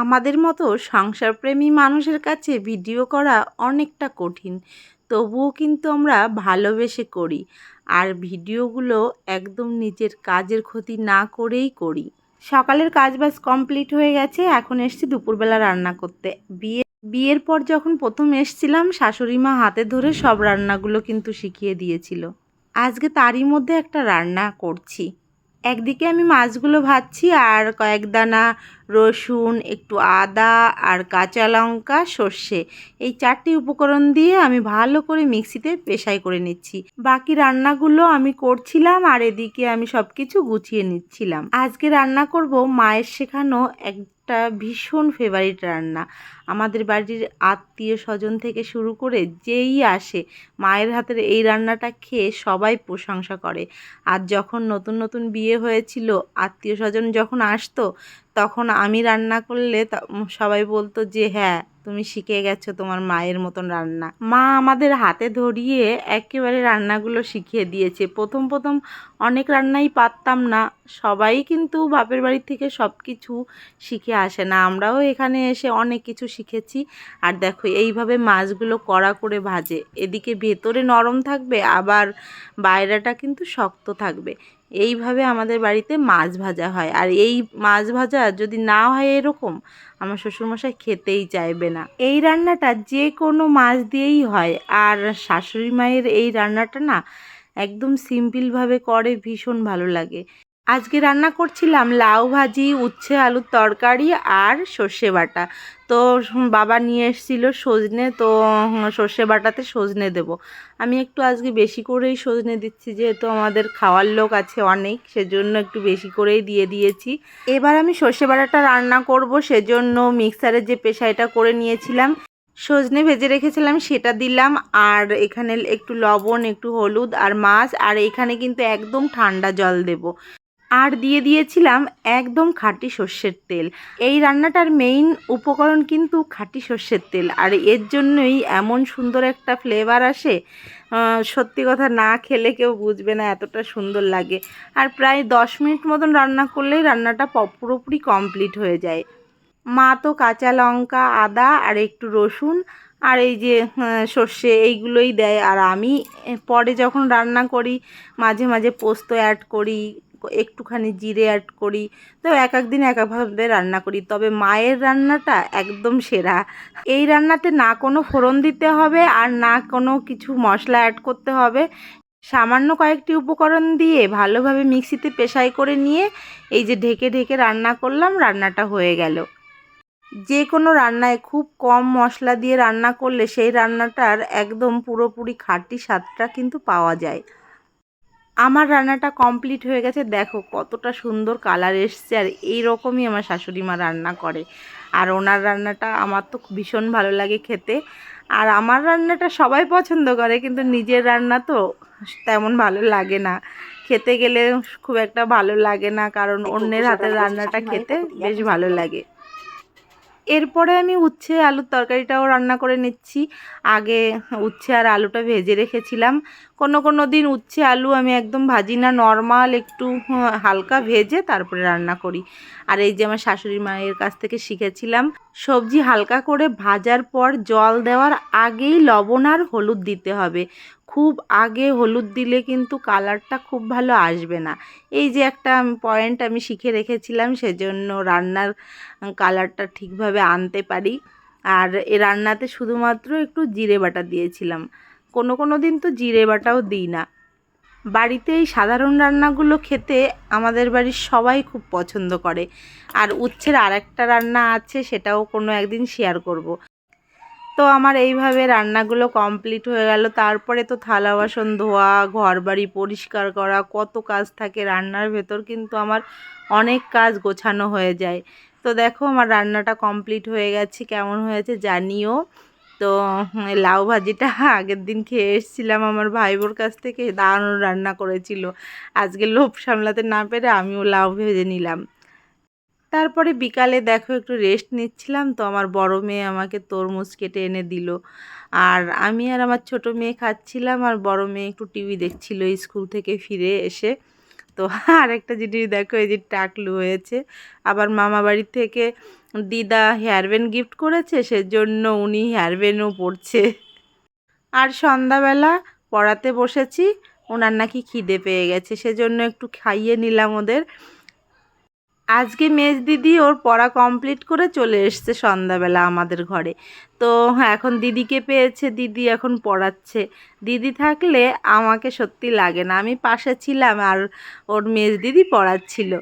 আমাদের মতো সংসারপ্রেমী মানুষের কাছে ভিডিও করা অনেকটা কঠিন, তবুও কিন্তু আমরা ভালোবেসে করি। আর ভিডিওগুলো একদম নিজের কাজের ক্ষতি না করেই করি। সকালের কাজবাজ কমপ্লিট হয়ে গেছে, এখন এসছি দুপুরবেলা রান্না করতে। বিয়ের পর যখন প্রথম এসছিলাম, শাশুড়ি মা হাতে ধরে সব রান্নাগুলো কিন্তু শিখিয়ে দিয়েছিল। আজকে তারই মধ্যে একটা রান্না করছি। একদিকে আমি মাছগুলো ভাজছি, আর কয়েক দানা রসুন, একটু আদা আর কাঁচা লঙ্কা, সর্ষে, এই 4টি উপকরণ দিয়ে আমি ভালো করে মিক্সিতে পেশাই করে নিচ্ছি। বাকি রান্নাগুলো আমি করছিলাম, আর এদিকে আমি সব কিছু গুছিয়ে নিচ্ছিলাম। আজকে রান্না করব মায়ের শেখানো একটা ভীষণ ফেভারিট রান্না। আমাদের বাড়ির আত্মীয় স্বজন থেকে শুরু করে যেই আসে, মায়ের হাতের এই রান্নাটা খেয়ে সবাই প্রশংসা করে। আর যখন নতুন নতুন বিয়ে হয়েছিল, আত্মীয় স্বজন যখন আসতো, তখন আমি রান্না করলে সবাই বলতো যে হ্যাঁ, তুমি শিখে গেছো তোমার মায়ের মতন রান্না। মা আমাদের হাতে ধরিয়ে একেবারে রান্নাগুলো শিখিয়ে দিয়েছে। প্রথম প্রথম অনেক রান্নাই পারতাম না, সবাই কিন্তু বাপের বাড়ি থেকে সব কিছু শিখে আসে না। আমরাও এখানে এসে অনেক কিছু শিখেছি। আর দেখো, এইভাবে মাছগুলো কড়া করে ভাজে, এদিকে ভেতরে নরম থাকবে, আবার বাইরেটা কিন্তু শক্ত থাকবে। এইভাবে আমাদের বাড়িতে মাছ ভাজা হয়। আর এই মাছ ভাজা যদি না হয় এরকম, আমার শ্বশুরমশাই খেতেই চাইবে না। এই রান্নাটা যে কোনো মাছ দিয়েই হয়। আর শাশুড়ি মায়ের এই রান্নাটা না একদম সিম্পলভাবে করে, ভীষণ ভালো লাগে। আজকে রান্না করছিলাম লাউ ভাজি, উচ্ছে আলুর তরকারি আর সর্ষে বাটা। তো বাবা নিয়ে এসেছিলো সজনে, তো সর্ষে বাটাতে সজনে দেব। আমি একটু আজকে বেশি করেই সজনে দিচ্ছি, যেহেতু আমাদের খাওয়ার লোক আছে অনেক, সেজন্য একটু বেশি করেই দিয়ে দিয়েছি। এবার আমি সর্ষে বাটাটা রান্না করব, সেজন্য মিক্সারে যে পেশাইটা করে নিয়েছিলাম, সজনে ভেজে রেখেছিলাম সেটা দিলাম। আর এখানে একটু লবণ, একটু হলুদ আর মাছ, আর এখানে কিন্তু একদম ঠান্ডা জল দেব। আর দিয়ে দিয়েছিলাম একদম খাঁটি সর্ষের তেল। এই রান্নাটার মেইন উপকরণ কিন্তু খাঁটি সর্ষের তেল, আর এর জন্যই এমন সুন্দর একটা ফ্লেভার আসে। সত্যি কথা, না খেলে কেউ বুঝবে না, এতটা সুন্দর লাগে। আর প্রায় 10 মিনিট মতন রান্না করলেই রান্নাটা পুরোপুরি কমপ্লিট হয়ে যায়। মা তো কাঁচা লঙ্কা, আদা আর একটু রসুন আর এই যে সর্ষে, এইগুলোই দেয়। আর আমি পরে যখন রান্না করি, মাঝে মাঝে পোস্ত অ্যাড করি, একটুখানি জিরে অ্যাড করি। তো এক এক দিন এক একভাবে রান্না করি, তবে মায়ের রান্নাটা একদম সেরা। এই রান্নাতে না কোনো ফোড়ন দিতে হবে, আর না কোনো কিছু মশলা অ্যাড করতে হবে। সামান্য কয়েকটি উপকরণ দিয়ে ভালোভাবে মিক্সিতে পেশাই করে নিয়ে এই যে ঢেকে ঢেকে রান্না করলাম, রান্নাটা হয়ে গেল। যে কোনো রান্নায় খুব কম মশলা দিয়ে রান্না করলে সেই রান্নাটার একদম পুরোপুরি খাঁটি স্বাদটা কিন্তু পাওয়া যায়। আমার রান্নাটা কমপ্লিট হয়ে গেছে, দেখো কতটা সুন্দর কালার এসছে। আর এই রকমই আমার শাশুড়ি মা রান্না করে। আর ওনার রান্নাটা আমার তো ভীষণ ভালো লাগে খেতে। আর আমার রান্নাটা সবাই পছন্দ করে, কিন্তু নিজের রান্না তো তেমন ভালো লাগে না। খেতে গেলে খুব একটা ভালো লাগে না, কারণ অন্যের হাতের রান্নাটা খেতে বেশ ভালো লাগে। এরপরে আমি উচ্ছে আলুর তরকারিটাও রান্না করে নিচ্ছি। আগে উচ্ছে আর আলুটা ভেজে রেখেছিলাম। কোনো দিন উচ্ছে আলু আমি একদম ভাজি না, নর্মাল একটু হালকা ভেজে তারপরে রান্না করি। আর এই যে আমার শাশুড়ি মায়ের কাছ থেকে শিখেছিলাম, সবজি হালকা করে ভাজার পর জল দেওয়ার আগেই লবণ আর হলুদ দিতে হবে। খুব আগে হলুদ দিলে কিন্তু কালারটা খুব ভালো আসবে না। এই যে একটা পয়েন্ট আমি শিখে রেখেছিলাম, সেজন্য রান্নার কালারটা ঠিকভাবে আনতে পারি। আর এ রান্নাতে শুধুমাত্র একটু জিরে বাটা দিয়েছিলাম, কোনো দিন তো জিরে বাটাও দিই না। বাড়িতে এই সাধারণ রান্নাগুলো খেতে আমাদের বাড়ির সবাই খুব পছন্দ করে। আর উচ্ছের আরেকটা রান্না আছে, সেটাও কোনো একদিন শেয়ার করব। তো আমার এইভাবে রান্নাগুলো কমপ্লিট হয়ে গেল। তারপরে তো থালা বাসন ধোয়া, ঘরবাড়ি পরিষ্কার করা, কত কাজ থাকে রান্নার ভেতর, কিন্তু আমার অনেক কাজ গোছানো হয়ে যায়। তো দেখো, আমার রান্নাটা কমপ্লিট হয়ে গেছে, কেমন হয়েছে জানিও। তো লাউ ভাজিটা আগের দিন খেয়ে এসেছিলাম আমার ভাইবোর কাছ থেকে, দারুণ রান্না করেছিল। আজকে লোভ সামলাতে না পেরে আমিও লাউ ভেজে নিলাম। তারপরে বিকালে দেখো একটু রেস্ট নিচ্ছিলাম, তো আমার বড় মেয়ে আমাকে তরমুজ কেটে এনে দিল। আর আমি আর আমার ছোট মেয়ে খাচ্ছিলাম, আর বড় মেয়ে একটু টিভি দেখছিল স্কুল থেকে ফিরে এসে। তো আরেকটা জিনিস দেখো, এই যে টাকলু হয়েছে। আবার মামা বাড়ি থেকে দিদা হেয়ার ব্যান্ড গিফট করেছে, সেজন্য উনি হেয়ার ব্যান্ডও পরছে। আর সন্ধ্যাবেলা পড়াতে বসেছি, ওনার নাকি খিদে পেয়ে গেছে, সেজন্য একটু খাইয়ে নিলাম ওদের। আজকে মেজ দিদি ওর পড়া কমপ্লিট করে চলে এসছে সন্ধ্যাবেলা আমাদের ঘরে। তো হ্যাঁ, এখন দিদিকে পেয়েছে, দিদি এখন পড়াচ্ছে। দিদি থাকলে আমাকে সত্যি লাগে না, আমি পাশে ছিলাম আর ওর মেজ দিদি পড়াচ্ছিল।